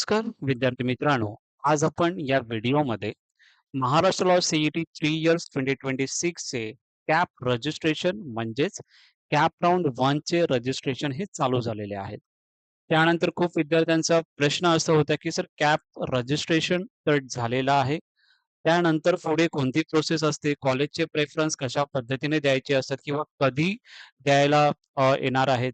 नमस्कार विद्यार्थी मित्रांनो. आज आपण या व्हिडिओमध्ये महाराष्ट्र लॉ सीईटी 3 इयर्स 2026 चे कॅप रजिस्ट्रेशन म्हणजेच कॅप राउंड 1 चे रजिस्ट्रेशन हे चालू झालेले आहेत. त्यानंतर खूप विद्यार्थ्यांचा प्रश्न असा होता की सर कॅप रजिस्ट्रेशन तर झालेलं आहे. त्यानंतर पुढे कोणती प्रोसेस असते? कॉलेजचे प्रेफरन्स कशा पद्धतीने द्यायचे असतात किंवा कधी द्यायला येणार आहेत?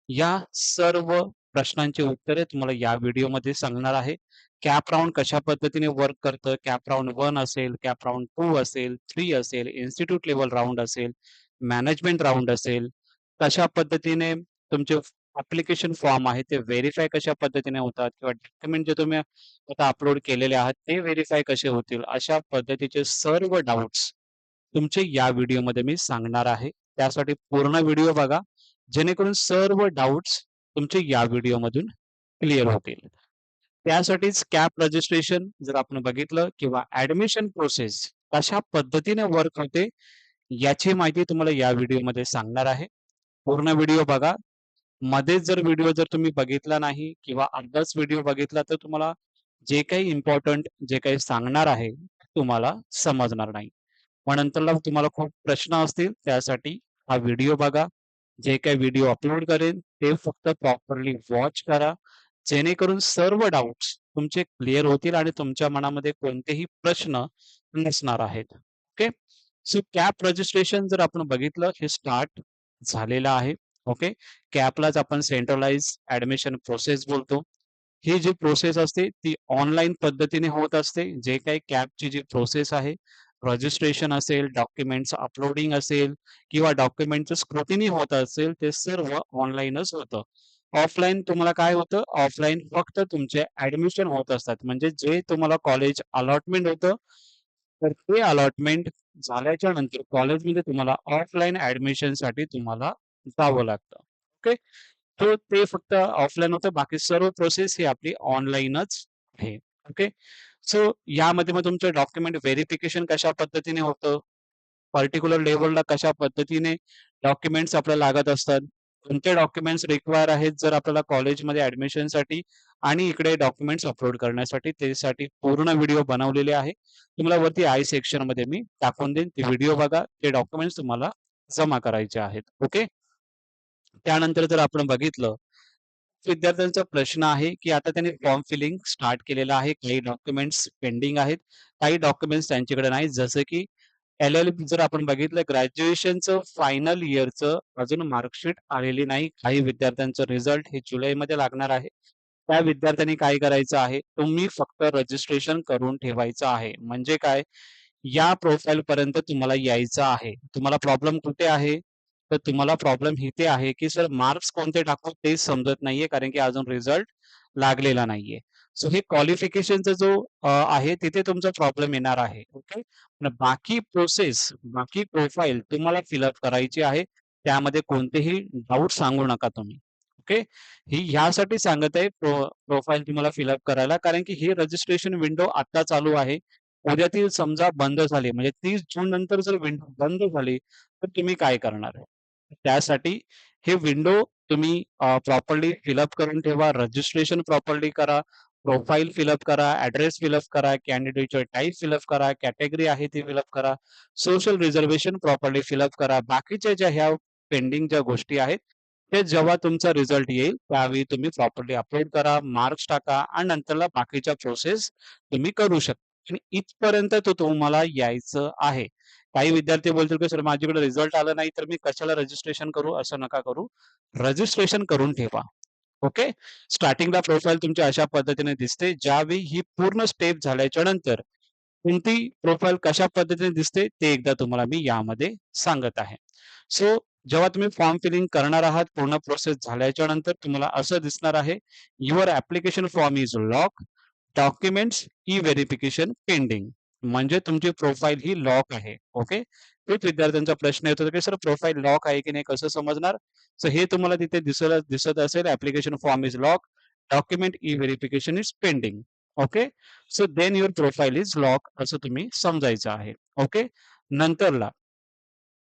या सर्व प्रश्नांची उत्तरे तुम्हाला या व्हिडिओमध्ये सांगणार आहे. कॅप राउंड कशा पद्धतीने वर्क करतं, कॅप राउंड 1 असेल, कॅप राउंड 2 असेल, 3 असेल, इन्स्टिट्यूट लेव्हल राउंड असेल, मॅनेजमेंट राउंड असेल, कशा पद्धतीने तुमचे ॲप्लिकेशन फॉर्म आहे ते व्हेरिफाय कशा पद्धतीने होतात किंवा डॉक्युमेंट जे तुम्ही आता अपलोड केलेले आहात ते व्हेरिफाय कसे होतील, अशा पद्धतीचे सर्व डाउट्स तुमचे या व्हिडिओमध्ये मी सांगणार आहे. त्यासाठी पूर्ण व्हिडिओ बघा, जेणेकरून सर्व डाउट्स तुमचे या व्हिडिओमधून क्लिअर होतील. त्यासाठीच कॅप रजिस्ट्रेशन जर आपण बघितलं किंवा ॲडमिशन प्रोसेस कशा पद्धतीने वर्क होते, याची माहिती तुम्हाला या व्हिडिओमध्ये सांगणार आहे. पूर्ण व्हिडिओ बघा. मध्येच जर व्हिडिओ जर तुम्ही बघितला नाही किंवा अर्धाच व्हिडिओ बघितला, तर तुम्हाला जे काही इम्पोर्टंट जे काही सांगणार आहे, तुम्हाला समजणार नाही. मग नंतरला तुम्हाला खूप प्रश्न असतील, त्यासाठी हा व्हिडिओ बघा. जे काही व्हिडिओ अपलोड करेन, ते फक्त प्रॉपरली वॉच करा. जेणेकरून सर्व डाउट्स तुमचे क्लिअर होतील आणि तुमच्या मनामध्ये कोणतेही प्रश्न नसणार आहेत. ओके. सो कॅप रजिस्ट्रेशन जर आपण बघितलं, हे स्टार्ट झालेलं आहे. ओके. कॅपलाच आपण सेंट्रलाइज ऍडमिशन प्रोसेस बोलतो. ही जी प्रोसेस असते ती ऑनलाईन पद्धतीने होत असते. जे काही कॅपची जी प्रोसेस आहे, रजिस्ट्रेशन असेल, डॉक्युमेंट्स अपलोडिंग असेल किंवा डॉक्युमेंटचं स्क्रुटिनी होत असेल, ते सर्व ऑनलाईनच होतं. ऑफलाईन तुम्हाला काय होतं? ऑफलाईन फक्त तुमचे ॲडमिशन होत असतात. म्हणजे जे तुम्हाला कॉलेज अलॉटमेंट होतं, तर ते अलॉटमेंट झाल्याच्या नंतर कॉलेजमध्ये तुम्हाला ऑफलाईन ॲडमिशनसाठी तुम्हाला जावं लागतं. ओके. तर ते फक्त ऑफलाईन होतं. बाकी सर्व प्रोसेस ही आपली ऑनलाईनच आहे. ओके. सो यामध्ये मग तुमचं डॉक्युमेंट व्हेरिफिकेशन कशा पद्धतीने होतं? पर्टिक्युलर लेव्हलला कशा पद्धतीने डॉक्युमेंट्स आपल्याला लागत असतात? कोणते डॉक्युमेंट्स रिक्वायर आहेत जर आपल्याला कॉलेजमध्ये ॲडमिशनसाठी आणि इकडे डॉक्युमेंट्स अपलोड करण्यासाठी, त्यासाठी पूर्ण व्हिडिओ बनवलेले आहे. तुम्हाला वरती आय सेक्शनमध्ये मी टाकून देईन. ते व्हिडिओ बघा. ते डॉक्युमेंट्स तुम्हाला जमा करायचे आहेत. ओके. त्यानंतर जर आपण बघितलं, विद्यार्थ्यांचा प्रश्न आहे, की आता त्यांनी फॉर्म फिलिंग स्टार्ट केलेलं आहे. काही डॉक्युमेंट्स पेंडिंग आहेत. काही डॉक्युमेंट्स त्यांच्याकडे नाही. जसं की एल-एल-बी जर आपण बघितलं, ग्रॅज्युएशनचं फायनल इयरचं अजून मार्कशीट आलेली नाही. काही विद्यार्थ्यांचं रिझल्ट हे जुलैमध्ये लागणार आहे. त्या विद्यार्थ्यांनी काय करायचं आहे, तुम्ही फक्त रजिस्ट्रेशन करून ठेवायचं आहे. म्हणजे काय, या प्रोफाईलपर्यंत तुम्हाला यायचं आहे. तुम्हाला प्रॉब्लेम कुठे आहे? तर तुम्हाला प्रॉब्लेम इथे आहे, की सर मार्क्स कोणते टाकू तेच समजत नाहीये, कारण की अजून रिझल्ट लागलेला नाहीये. सो हे क्वालिफिकेशनचा जो आहे तिथे तुमचा प्रॉब्लेम येणार आहे. ओके. पण बाकी प्रोसेस, बाकी प्रोफाईल तुम्हाला फिल करायची आहे. त्यामध्ये कोणतेही डाउट सांगू नका तुम्ही. ओके. ही ह्यासाठी सांगत आहे प्रोफाईल तुम्हाला फिल करायला, कारण की ही रजिस्ट्रेशन विंडो आता चालू आहे. उद्या ती समजा बंद झाली, म्हणजे 30 जून नंतर जर विंडो बंद झाली, तर तुम्ही काय करणार? त्यासाठी हे विंडो तुम्ही प्रॉपरली करून ठेवा. रजिस्ट्रेशन प्रॉपरली करा. प्रोफाईल करा, ॲड्रेस करा, कॅन्डिडेटची टाइप करा, कॅटेगरी आहे ती करा. सोशल रिझर्व्हेशन प्रॉपरली करा. बाकीच्या ज्या ह्या पेंडिंग ज्या गोष्टी आहेत, ते जेव्हा तुमचा रिझल्ट येईल, त्यावेळी तुम्ही प्रॉपरली अपलोड करा, मार्क्स टाका आणि नंतरला बाकीच्या प्रोसेस तुम्ही करू शकता. आणि इथपर्यंत तो तुम्हाला यायचं आहे. काही विद्यार्थी बोलतील, की "सर माझ्याकडे रिझल्ट आला नाही, तर मी कशाला रजिस्ट्रेशन करू?" असं नका करू. रजिस्ट्रेशन करून ठेवा. ओके. स्टार्टिंगला प्रोफाईल तुमची अशा पद्धतीने दिसते. ज्यावेळी ही पूर्ण स्टेप झाल्याच्या नंतर कोणती प्रोफाईल कशा पद्धतीने दिसते, ते एकदा तुम्हाला मी यामध्ये सांगत आहे. सो जेव्हा तुम्ही फॉर्म फिलिंग करणार आहात, पूर्ण प्रोसेस झाल्याच्या नंतर तुम्हाला असं दिसणार आहे, your application form is lock, documents E-verification pending. म्हणजे तुमची प्रोफाईल ही लॉक आहे. ओके. खूप विद्यार्थ्यांचा प्रश्न येत होता, की सर प्रोफाईल लॉक आहे की नाही कसं समजणार? सो हे तुम्हाला तिथे दिसत असेल, application form is lock, document e verification is pending. Okay. So then your profile is lock असं तुम्ही समजायचं आहे. ओके. नंतरला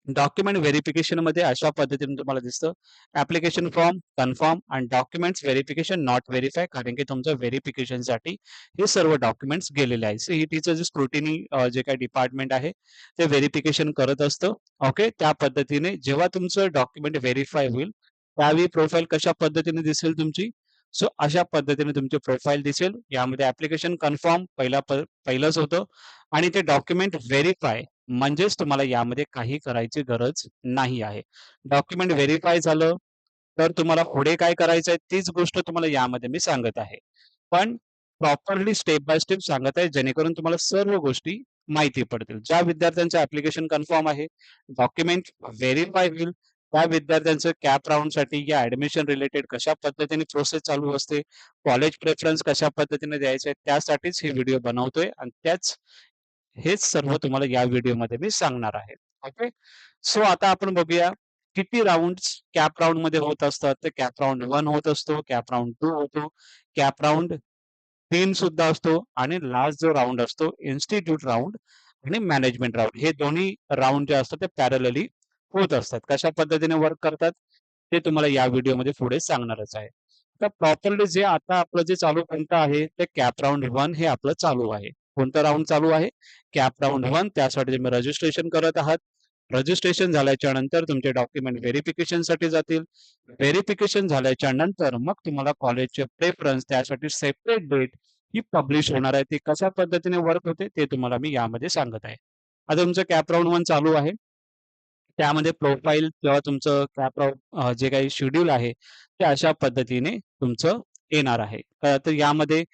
डॉक्युमेंट व्हेरिफिकेशनमध्ये अशा पद्धतीने तुम्हाला दिसतं. ॲप्लिकेशन फॉर्म, कन्फर्म आणि डॉक्युमेंट्स व्हेरिफिकेशन नॉट व्हेरिफाय कारण की तुमचं व्हेरिफिकेशनसाठी हे सर्व डॉक्युमेंट्स गेलेले आहेत. सीईटीचं जे स्क्रुटिनी जे काही डिपार्टमेंट आहे ते व्हेरिफिकेशन करत असतं. ओके. त्या पद्धतीने जेव्हा तुमचं डॉक्युमेंट व्हेरिफाय होईल, त्यावेळी प्रोफाईल कशा पद्धतीने दिसेल तुमची? सो अशा पद्धतीने तुमची प्रोफाईल दिसेल. यामध्ये ॲप्लिकेशन कन्फर्म पहिलंच होतं आणि ते डॉक्युमेंट व्हेरिफाय म्हणजेच तुम्हाला यामध्ये काही करायची गरज नाही आहे. डॉक्युमेंट व्हेरिफाय झालं, तर तुम्हाला पुढे काय करायचंय तीच गोष्ट तुम्हाला यामध्ये मी सांगत आहे. पण प्रॉपरली स्टेप बाय स्टेप सांगत आहे, जेणेकरून तुम्हाला सर्व गोष्टी माहिती पडतील. ज्या विद्यार्थ्यांचं ॲप्लिकेशन कन्फर्म आहे, डॉक्युमेंट व्हेरिफाय होईल, त्या विद्यार्थ्यांचं कॅप राउंडसाठी या ॲडमिशन रिलेटेड कशा पद्धतीने प्रोसेस चालू असते, कॉलेज प्रेफरन्स कशा पद्धतीने द्यायचे त्यासाठीच हे व्हिडिओ बनवतोय आणि हेच सर्व तुम्हाला या व्हिडिओमध्ये मी सांगणार आहे. ओके. सो आता आपण बघूया किती राउंड्स कॅप राउंडमध्ये होत असतात. तर कॅप राउंड 1 होत असतो, कॅप राउंड 2 होतो, कॅप राउंड 3 सुद्धा असतो आणि लास्ट जो राउंड असतो इन्स्टिट्यूट राउंड आणि मॅनेजमेंट राउंड हे दोन्ही राउंड जे असतात ते पॅरलली होत असतात. कशा पद्धतीने वर्क करतात ते तुम्हाला या व्हिडिओमध्ये पुढे सांगणारच आहे. तर प्रॉपरली जे आता आपलं जे चालू कोणतं आहे ते कॅप राउंड 1 हे आपलं चालू आहे. कोणतं राउंड चालू आहे? कॅप राउंड 1 त्यासाठी तुम्ही रजिस्ट्रेशन करत आहात. रजिस्ट्रेशन झाल्याच्या नंतर तुमचे डॉक्युमेंट व्हेरिफिकेशनसाठी जातील. व्हेरिफिकेशन झाल्याच्या नंतर मग तुम्हाला कॉलेजचे प्रेफरन्स त्यासाठी सेपरेट डेट ही पब्लिश होणार आहे. ती कशा पद्धतीने वर्क होते ते तुम्हाला मी यामध्ये सांगत आहे. आता तुमचं कॅप राउंड 1 चालू आहे. त्यामध्ये प्रोफाईल किंवा तुमचं कॅप राउंड जे काही शेड्यूल आहे ते अशा पद्धतीने तुमचं येणार आहे. तर यामध्ये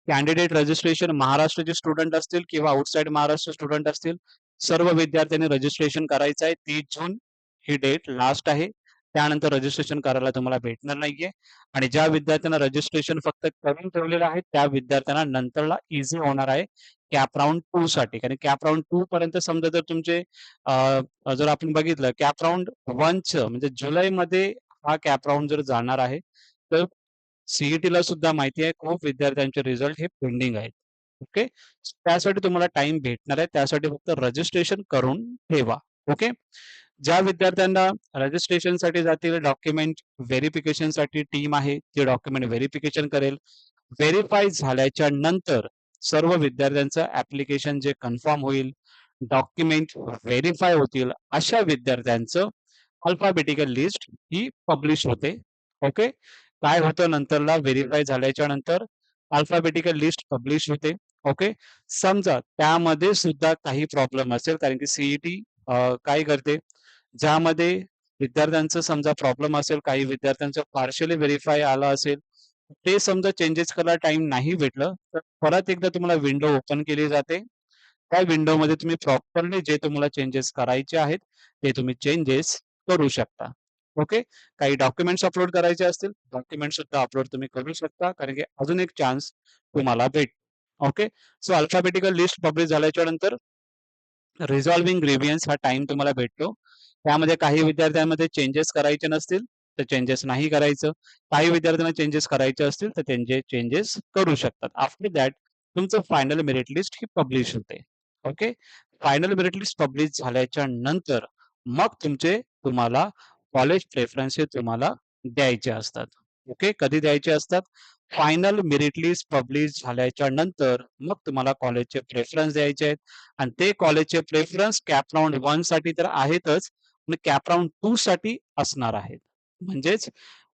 कॅन्डिडेट रजिस्ट्रेशन महाराष्ट्राचे स्टुडंट असतील किंवा आउटसाइड महाराष्ट्र स्टुडंट असतील, सर्व विद्यार्थ्यांनी रजिस्ट्रेशन करायचं आहे. 30 जून ही डेट लास्ट आहे. त्यानंतर रजिस्ट्रेशन करायला तुम्हाला भेटणार नाहीये आणि ज्या विद्यार्थ्यांना रजिस्ट्रेशन फक्त करून ठेवलेलं आहे, त्या विद्यार्थ्यांना नंतरला ईझी होणार आहे कॅप राउंड 2 साठी. कारण कॅप राउंड 2 पर्यंत समजा जर तुमचे जर आपण बघितलं कॅप राउंड 1चं म्हणजे जुलैमध्ये हा कॅप राउंड जर जाणार आहे, तर सीईटीला सुद्धा माहिती आहे खूप विद्यार्थ्यांचे रिझल्ट हे पेंडिंग आहेत. ओके. त्यासाठी तुम्हाला टाइम भेटणार आहे. त्यासाठी फक्त रजिस्ट्रेशन करून ठेवा. ओके. ज्या विद्यार्थ्यांना रजिस्ट्रेशनसाठी जातील डॉक्युमेंट व्हेरिफिकेशनसाठी टीम आहे. ती डॉक्युमेंट व्हेरिफिकेशन करेल. व्हेरिफाय झाल्याच्या नंतर सर्व विद्यार्थ्यांचं ॲप्लिकेशन जे कन्फर्म होईल, डॉक्युमेंट व्हेरिफाय होतील, अशा विद्यार्थ्यांचं अल्फाबेटिकल लिस्ट ही पब्लिश होते. ओके. काय होतं नंतरला व्हेरिफाय झाल्याच्या नंतर अल्फाबेटिकल लिस्ट पब्लिश होते. ओके. समजा त्यामध्ये सुद्धा काही प्रॉब्लेम असेल कारण की सीईटी काय करते, ज्यामध्ये विद्यार्थ्यांचं समजा प्रॉब्लेम असेल, काही विद्यार्थ्यांचं पार्शियली व्हेरिफाय आलं असेल, ते समजा चेंजेस करायला टाईम नाही भेटलं, तर परत एकदा तुम्हाला विंडो ओपन केली जाते. त्या विंडोमध्ये तुम्ही प्रॉपरली जे तुम्हाला चेंजेस करायचे आहेत, ते तुम्ही चेंजेस करू शकता. ओके. काही डॉक्युमेंट्स अपलोड करायचे असतील, डॉक्युमेंट सुद्धा अपलोड तुम्ही करू शकता. कारण की अजून एक चान्स तुम्हाला okay. So alphabetical list publish झाल्याच्या नंतर रिझॉल्विंग ग्रीव्हियन्स हा टाईम तुम्हाला भेटतो. त्यामध्ये काही विद्यार्थ्यांमध्ये चेंजेस करायचे नसतील, तर चेंजेस नाही करायचं. काही विद्यार्थ्यांना चेंजेस करायचे असतील, तर त्यांचे चेंजेस करू शकतात. आफ्टर दॅट तुमचं फायनल मेरिट लिस्ट ही पब्लिश होते. Okay. Final merit list publish झाल्याच्या नंतर मग तुम्हाला कॉलेज प्रेफरन्स हे तुम्हाला द्यायचे असतात. ओके. कधी द्यायचे असतात? फायनल मेरिट लिस्ट पब्लिश झाल्याच्या नंतर मग तुम्हाला कॉलेजचे प्रेफरन्स द्यायचे आहेत आणि ते कॉलेजचे प्रेफरन्स कॅप राउंड 1 साठी तर आहेतच, पण कॅप राउंड 2 साठी असणार आहेत. म्हणजेच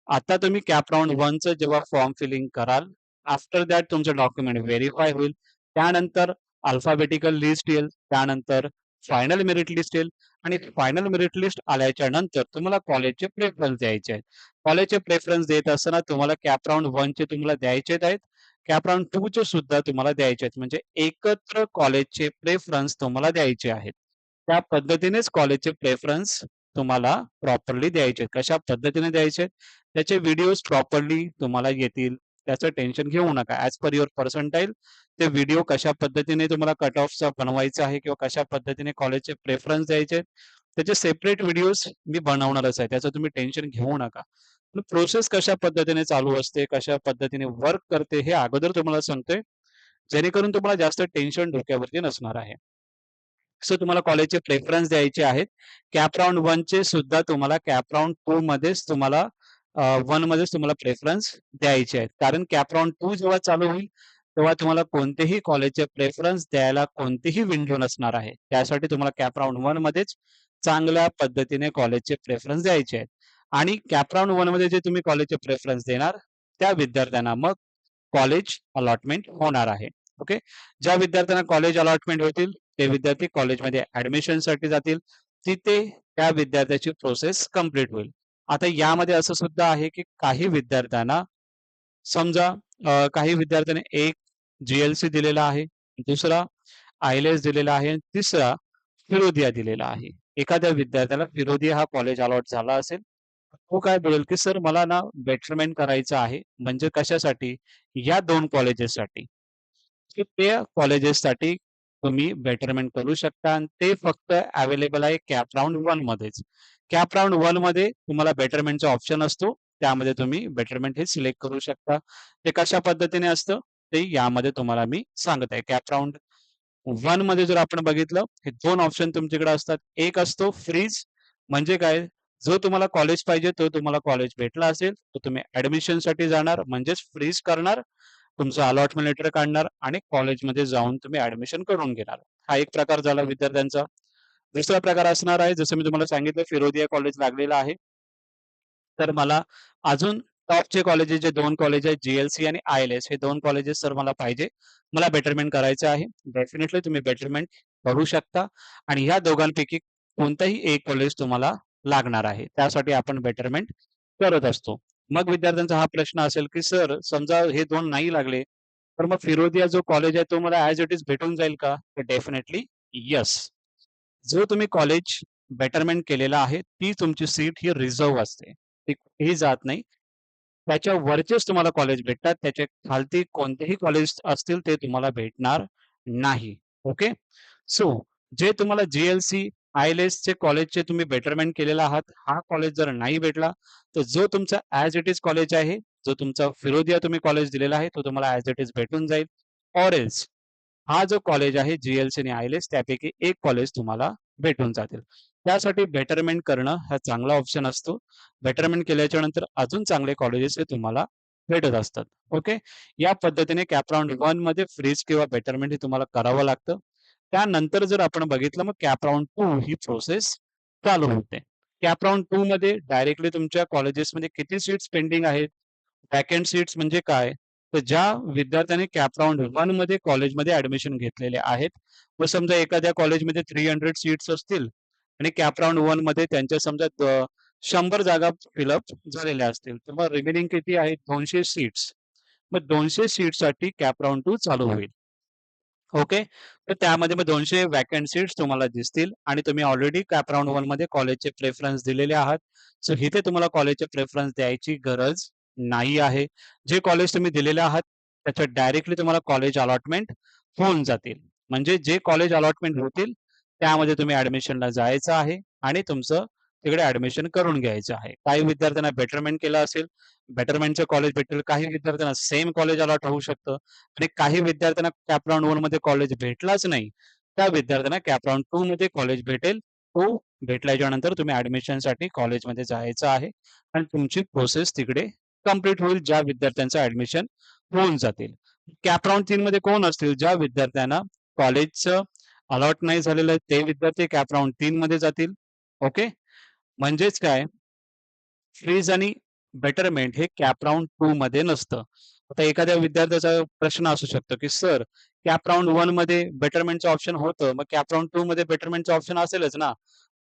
आता तुम्ही कॅप राउंड 1 चं जेव्हा फॉर्म फिलिंग कराल, आफ्टर दॅट तुमचं डॉक्युमेंट व्हेरिफाय होईल. त्यानंतर अल्फाबेटिकल लिस्ट येईल, त्यानंतर फायनल मेरिट लिस्ट येईल आणि फायनल मेरिट लिस्ट आल्याच्या नंतर तुम्हाला कॉलेजचे प्रेफरन्स द्यायचे आहेत. कॉलेजचे प्रेफरन्स देत असताना तुम्हाला कॅप राउंड 1 चे तुम्हाला द्यायचेच आहेत. कॅप राउंड 2 चे सुद्धा तुम्हाला द्यायचे आहेत. म्हणजे एकत्र कॉलेजचे प्रेफरन्स तुम्हाला द्यायचे आहेत. त्या पद्धतीनेच कॉलेजचे प्रेफरन्स तुम्हाला प्रॉपरली द्यायचे आहेत. कशा पद्धतीने द्यायचे आहेत, त्याचे व्हिडिओज प्रॉपरली तुम्हाला येतील. त्याचं टेन्शन घेऊ नका. ॲज पर युअर पर्सेंटाइल ते व्हिडिओ कशा पद्धतीने तुम्हाला कट ऑफचा बनवायचा आहे किंवा कशा पद्धतीने कॉलेजचे प्रेफरन्स द्यायचे आहेत, त्याचे सेपरेट व्हिडिओज मी बनवणारच आहे. त्याचं तुम्ही टेन्शन घेऊ नका. प्रोसेस कशा पद्धतीने चालू असते, कशा पद्धतीने वर्क करते हे अगोदर तुम्हाला सांगतोय, जेणेकरून तुम्हाला जास्त टेन्शन डोक्यावरती नसणार आहे. सो तुम्हाला कॉलेजचे प्रेफरन्स द्यायचे आहेत. कॅप राउंड 1 चे सुद्धा तुम्हाला कॅप राउंड 2 मध्येच तुम्हाला 1 मध्येच तुम्हाला प्रेफरन्स द्यायचे आहेत. कारण कॅप राउंड 2 जेव्हा चालू होईल, तेव्हा तुम्हाला कोणतेही कॉलेजचे प्रेफरन्स द्यायला कोणतीही विंडो नसणार आहे. त्यासाठी तुम्हाला कॅप राउंड 1 मध्येच चांगल्या पद्धतीने कॉलेजचे प्रेफरन्स द्यायचे आहेत. आणि कॅप राउंड 1 मध्ये जे तुम्ही कॉलेजचे प्रेफरन्स देणार, त्या विद्यार्थ्यांना मग कॉलेज अलॉटमेंट होणार आहे. ओके. ज्या विद्यार्थ्यांना कॉलेज अलॉटमेंट होतील, ते विद्यार्थी कॉलेजमध्ये ॲडमिशनसाठी जातील. तिथे त्या विद्यार्थ्याची प्रोसेस कंप्लीट होईल. आता यामध्ये असं सुद्धा आहे, की काही विद्यार्थ्यांना समजा काही विद्यार्थ्यांनी एक जी-एल-सी दिलेला आहे, दुसरा आय-एल-एस दिलेला आहे आणि तिसरा फिरोदिया दिलेला आहे. एखाद्या विद्यार्थ्याला फिरोदिया हा कॉलेज अलॉट झाला असेल, तो काय बोलेल, की "सर मला ना बेटरमेंट करायचं आहे." म्हणजे कशासाठी? या 2 कॉलेजेससाठी. की त्या कॉलेजेससाठी तुम्ही बेटरमेंट करू शकता आणि ते फक्त अवेलेबल आहे कॅप राउंड 1 मध्येच. कॅप राउंड 1 मध्ये तुम्हाला बेटरमेंटचा ऑप्शन असतो. त्यामध्ये तुम्ही बेटरमेंट हे सिलेक्ट करू शकता. ते कशा पद्धतीने असतं, ते यामध्ये तुम्हाला मी सांगत आहे. कॅप राउंड 1 मध्ये जर आपण बघितलं, हे 2 ऑप्शन तुमच्याकडे असतात. एक असतो फ्रीज म्हणजे काय? जो तुम्हाला कॉलेज पाहिजे, तो तुम्हाला कॉलेज भेटला असेल, तर तुम्ही ॲडमिशनसाठी जाणार म्हणजेच फ्रीज करणार. तुमचं अलॉटमेंट लेटर काढणार आणि कॉलेजमध्ये जाऊन तुम्ही ॲडमिशन करून घेणार. हा एक प्रकार झाला विद्यार्थ्यांचा. दुसरा प्रकार असणार आहे, जसं मी तुम्हाला सांगितलं फिरोदिया कॉलेज लागलेलं आहे. तर मला अजून टॉपचे कॉलेजेस जे 2 कॉलेज आहेत, जी-एल-सी आणि आय-एल-एस हे 2 कॉलेजेस सर मला पाहिजे. मला बेटरमेंट करायचं आहे. डेफिनिटली तुम्ही बेटरमेंट करू शकता आणि ह्या दोघांपैकी कोणतंही एक कॉलेज तुम्हाला लागणार आहे. त्यासाठी आपण बेटरमेंट करत असतो. मग विद्यार्थ्यांचा हा प्रश्न असेल, की सर समजा हे 2 नाही लागले, तर मग फिरोदिया जो कॉलेज आहे तो मला ॲज इट इज भेटून जाईल का? तर डेफिनिटली येस. जो तुम्ही कॉलेज बेटरमेंट केलेला आहे, ती तुमची सीट ही रिझर्व्ह असते. ती कुठेही जात नाही. त्याच्या वरचेच तुम्हाला कॉलेज भेटतात. त्याच्या खालती कोणतेही कॉलेज असतील ते तुम्हाला भेटणार नाही. ओके. सो जे तुम्हाला जी-एल-सी, आय-एल-एसचे कॉलेजचे तुम्ही बेटरमेंट केलेला आहात, हा कॉलेज जर नाही भेटला, तर जो तुमचा ॲज इट इज कॉलेज आहे, जो तुमचा फिरोदिया तुम्ही कॉलेज दिलेला आहे, तो तुम्हाला ॲज इट इज भेटून जाईल. ऑर एल्स हा जो कॉलेज आहे जी-एल-सी आणि आय-एल-एस त्यापैकी एक कॉलेज तुम्हाला भेटून जातील. त्यासाठी बेटरमेंट करणं हा चांगला ऑप्शन असतो. बेटरमेंट केल्याच्या नंतर अजून चांगले कॉलेजेस हे तुम्हाला भेटत असतात. ओके. या पद्धतीने कॅप राउंड 1 मध्ये फ्रीज किंवा बेटरमेंट हे तुम्हाला करावं लागतं. त्यानंतर जर आपण बघितलं मग कॅप राउंड 2 ही प्रोसेस चालू होते. कॅप राउंड 2 मध्ये डायरेक्टली तुमच्या कॉलेजेसमध्ये किती सीट्स पेंडिंग आहेत, व्हॅकंट सीट्स म्हणजे काय? तर ज्या विद्यार्थ्यांनी कॅप राउंड 1 मध्ये कॉलेजमध्ये ॲडमिशन घेतलेले आहेत, मग समजा एखाद्या कॉलेजमध्ये 300 सीट्स असतील आणि कॅप राउंड 1 मध्ये त्यांच्या समजा 100 जागा फिलअप झालेल्या असतील, तर मग रिमेनिंग किती आहेत? 200 सीट्स. मग 200 सीट्ससाठी कॅप राउंड 2 चालू होईल. ओके. तर त्यामध्ये मग 200 व्हॅकंट सीट्स तुम्हाला दिसतील आणि तुम्ही ऑलरेडी कॅप राउंड 1 मध्ये कॉलेजचे प्रेफरन्स दिलेले आहात. सो इथे तुम्हाला कॉलेजचे प्रेफरन्स द्यायची गरज नाही आहे. जे कॉलेज तुम्ही दिलेले आहात, त्याच्यात डायरेक्टली तुम्हाला कॉलेज अलॉटमेंट होऊन जातील. म्हणजे जे कॉलेज अलॉटमेंट होतील, त्यामध्ये तुम्ही ॲडमिशनला जायचं आहे आणि तुमचं तिकडे ॲडमिशन करून घ्यायचं आहे. काही विद्यार्थ्यांना बेटरमेंट केलं असेल, बेटरमेंटचं कॉलेज भेटेल. काही विद्यार्थ्यांना सेम कॉलेज अलॉट होऊ शकतं. आणि काही विद्यार्थ्यांना कॅप राउंड 1 मध्ये कॉलेज भेटलाच नाही. त्या विद्यार्थ्यांना कॅप राउंड 2 मध्ये कॉलेज भेटेल. तो भेटल्याच्या नंतर तुम्ही ॲडमिशनसाठी कॉलेजमध्ये जायचं आहे आणि तुमची प्रोसेस तिकडे कंप्लीट होईल, ज्या विद्यार्थ्यांचं ॲडमिशन होऊन जातील. कॅप राउंड 3 मध्ये कोण असतील? ज्या विद्यार्थ्यांना कॉलेजचं अलॉट नाही झालेलं आहे, ते विद्यार्थी कॅप राउंड 3 मध्ये जातील. ओके. म्हणजेच काय फ्रीज आणि बेटरमेंट हे कॅप राउंड 2 मध्ये नसतं. आता एखाद्या विद्यार्थ्याचा प्रश्न असू शकतो, की सर कॅप राउंड 1 मध्ये बेटरमेंटचं ऑप्शन होतं, मग कॅप राउंड 2 मध्ये बेटरमेंटचं ऑप्शन असेलच ना?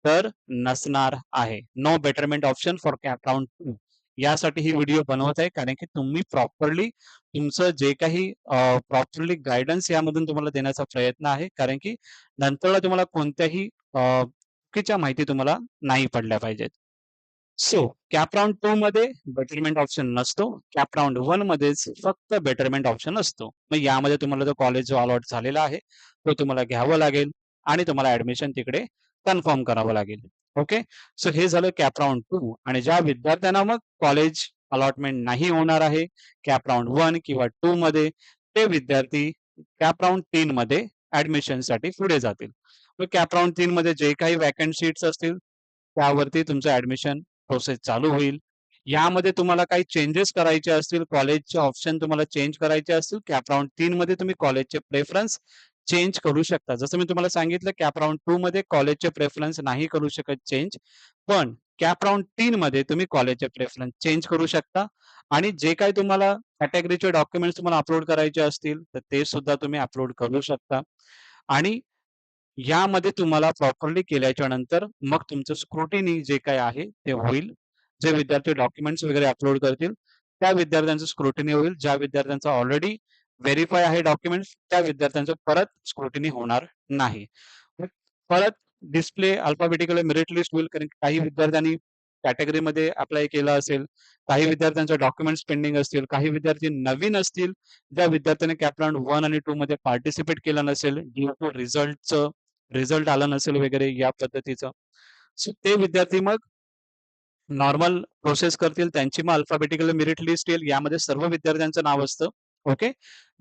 तर नसणार आहे. No betterment option for CAP round 2. यासाठी ही व्हिडिओ बनवत आहे, कारण की तुम्ही प्रॉपरली तुमचं जे काही प्रॉपरली गाईडन्स यामधून तुम्हाला देण्याचा प्रयत्न आहे. कारण की नंतरला तुम्हाला कोणत्याही चुकीच्या माहिती तुम्हाला नाही पडल्या पाहिजेत. सो कॅप राउंड 2 मध्ये बेटरमेंट ऑप्शन नसतो. कॅप राउंड 1 मध्येच फक्त बेटरमेंट ऑप्शन असतो. मग यामध्ये तुम्हाला जो कॉलेज जो अलॉट झालेला आहे, तो तुम्हाला घ्यावा लागेल आणि तुम्हाला ॲडमिशन तिकडे कन्फर्म करावं लागेल. ओके. सो हे झालं कॅप राउंड 2 आणि ज्या विद्यार्थ्यांना मग कॉलेज अलॉटमेंट नाही होणार आहे, कॅप राउंड 1 किंवा 2 मध्ये, ते विद्यार्थी कॅप राउंड 3 मध्ये ॲडमिशनसाठी पुढे जातील. मग कॅप राउंड 3 मध्ये जे काही वॅकंट सीट्स असतील त्यावरती तुमचं ऍडमिशन प्रोसेस चालू होईल. यामध्ये तुम्हाला काही चेंजेस करायचे असतील, कॉलेजचे ऑप्शन तुम्हाला चेंज करायचे असतील, कॅप राउंड 3 मध्ये तुम्ही कॉलेजचे प्रेफरन्स चेंज करू शकता. जसं मी तुम्हाला सांगितलं कॅप राउंड 2 मध्ये कॉलेजचे प्रेफरन्स नाही करू शकत चेंज. पण कॅप राउंड 3 मध्ये तुम्ही कॉलेजचे प्रेफरन्स चेंज करू शकता आणि जे काही तुम्हाला कॅटेगरीचे डॉक्युमेंट्स तुम्हाला अपलोड करायचे असतील, तर ते सुद्धा तुम्ही अपलोड करू शकता आणि यामध्ये तुम्हाला प्रॉपरली केल्याच्या नंतर मग तुमचं स्क्रुटिनी जे काही आहे ते होईल. जे विद्यार्थी डॉक्युमेंट्स वगैरे अपलोड करतील, त्या विद्यार्थ्यांचं स्क्रुटिनी होईल. ज्या विद्यार्थ्यांचा ऑलरेडी व्हेरिफाय आहे डॉक्युमेंट्स, त्या विद्यार्थ्यांचं परत स्क्रुटिनी होणार नाही. मग परत डिस्प्ले अल्फाबेटिकली मेरिट लिस्ट होईल, कारण काही विद्यार्थ्यांनी कॅटेगरीमध्ये अप्लाय केलं असेल, काही विद्यार्थ्यांचे डॉक्युमेंट्स पेंडिंग असतील, काही विद्यार्थी नवीन असतील, ज्या विद्यार्थ्यांनी कॅप राउंड 1 आणि 2 मध्ये पार्टिसिपेट केलं नसेल, ड्यू टू रिझल्ट आला नसेल वगैरे या पद्धतीचं. सो ते विद्यार्थी मग नॉर्मल प्रोसेस करतील. त्यांची मग अल्फाबेटिकल मेरिट लिस्ट येईल. यामध्ये सर्व विद्यार्थ्यांचं नाव असतं. ओके.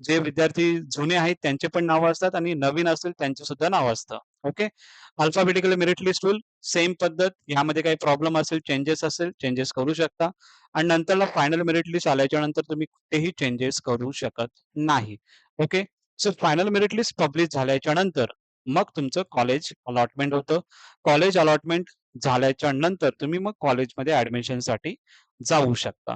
जे विद्यार्थी जुने आहेत त्यांचे पण नावं असतात आणि नवीन असतील त्यांचे सुद्धा नाव असतं. ओके. अल्फाबेटिकल मेरिट लिस्ट होईल. सेम पद्धत. यामध्ये काही प्रॉब्लेम असेल, चेंजेस असेल, चेंजेस करू शकता आणि नंतरला फायनल मेरिट लिस्ट आल्याच्या नंतर तुम्ही कुठेही चेंजेस करू शकत नाही. Okay. So final merit list publish झाल्याच्या नंतर मग तुमचं कॉलेज अलॉटमेंट होतं. कॉलेज अलॉटमेंट झाल्याच्या नंतर तुम्ही मग कॉलेजमध्ये ऍडमिशनसाठी जाऊ शकता.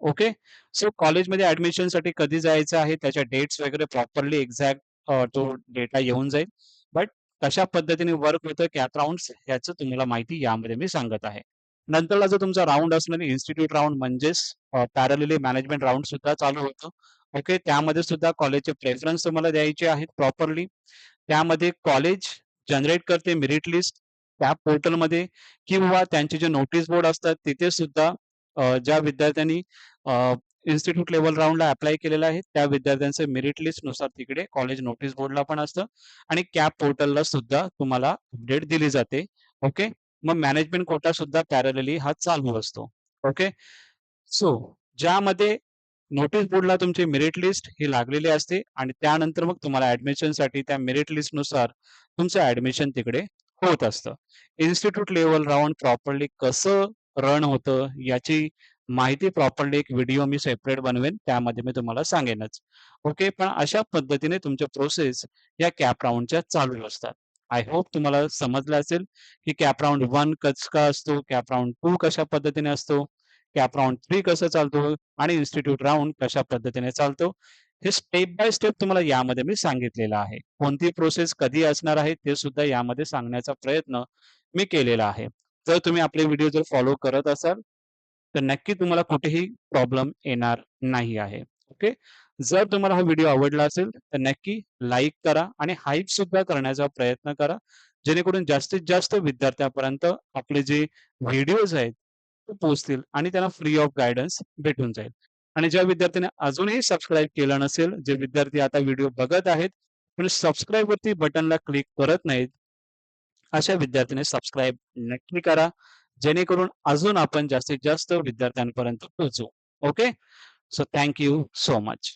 ओके. सो कॉलेजमध्ये ऍडमिशनसाठी कधी जायचं आहे त्याच्या डेट्स वगैरे प्रॉपरली एक्झॅक्ट तो डेटा येऊन जाईल. बट कशा पद्धतीने वर्क होतं कॅप राउंड्स ह्याचं तुम्हाला माहिती यामध्ये मी सांगत आहे. नंतरला जो तुमचा राउंड असणार इन्स्टिट्यूट राउंड म्हणजेच पॅरलली मॅनेजमेंट राउंड सुद्धा चालू होतं. ओके. त्यामध्ये सुद्धा कॉलेजचे प्रेफरन्स तुम्हाला द्यायचे आहेत प्रॉपरली. त्यामध्ये कॉलेज जनरेट करते मेरिट लिस्ट त्या पोर्टलमध्ये किंवा त्यांचे जे नोटीस बोर्ड असतात तिथे सुद्धा ज्या विद्यार्थ्यांनी इन्स्टिट्यूट लेवल राउंडला अप्लाय केलेला आहे त्या विद्यार्थ्यांचे मेरिट लिस्ट नुसार तिकडे कॉलेज नोटीस बोर्डला पण असतं आणि कॅप पोर्टलला सुद्धा तुम्हाला अपडेट दिली जाते. ओके. मग मॅनेजमेंट कोटा सुद्धा पॅरलली हा चालू असतो. ओके. सो ज्यामध्ये नोटीस बोर्डला तुमची मेरिट लिस्ट ही लागलेली असते आणि त्यानंतर मग तुम्हाला ऍडमिशनसाठी त्या मेरिट लिस्ट नुसार तुमचं ऍडमिशन तिकडे होत असतं. इन्स्टिट्यूट लेवल राउंड प्रॉपरली कसं रन होतं याची माहिती प्रॉपरली एक व्हिडिओ मी सेपरेट बनवेन त्यामध्ये मी तुम्हाला सांगेनच. ओके. पण अशा पद्धतीने तुमच्या प्रोसेस या कॅप राउंडच्या चालू असतात. आय होप तुम्हाला समजलं असेल की कॅप राउंड 1 का असतो, कॅप राउंड 2 कशा पद्धतीने असतो, कॅप राउंड 3 कसं चालतो आणि इन्स्टिट्यूट राउंड कशा पद्धतीने चालतो. हे स्टेप बाय स्टेप तुम्हाला यामध्ये मी सांगितलेलं आहे. कोणती प्रोसेस कधी असणार आहे ते सुद्धा यामध्ये सांगण्याचा प्रयत्न मी केलेला आहे. जर तुम्ही आपले व्हिडिओ जर फॉलो करत असाल तर नक्की तुम्हाला कुठेही प्रॉब्लेम येणार नाही आहे. ओके. जर तुम्हाला हा व्हिडिओ आवडला असेल तर नक्की लाईक करा आणि हाईप सुद्धा करण्याचा प्रयत्न करा. जेणेकरून जास्तीत जास्त विद्यार्थ्यांपर्यंत आपले जे व्हिडिओज आहेत ते पोहोचतील आणि त्यांना फ्री ऑफ गाईडन्स भेटून जाईल. आणि ज्या विद्यार्थ्यांनी अजूनही सबस्क्राईब केलं नसेल, जे विद्यार्थी आता व्हिडिओ बघत आहेत, पण सबस्क्राईब वरती बटनला क्लिक करत नाहीत, अशा विद्यार्थ्यांनी सबस्क्राईब नक्की करा. जेणेकरून अजून आपण जास्तीत जास्त विद्यार्थ्यांपर्यंत पोहोचू. Okay. So thank you so much.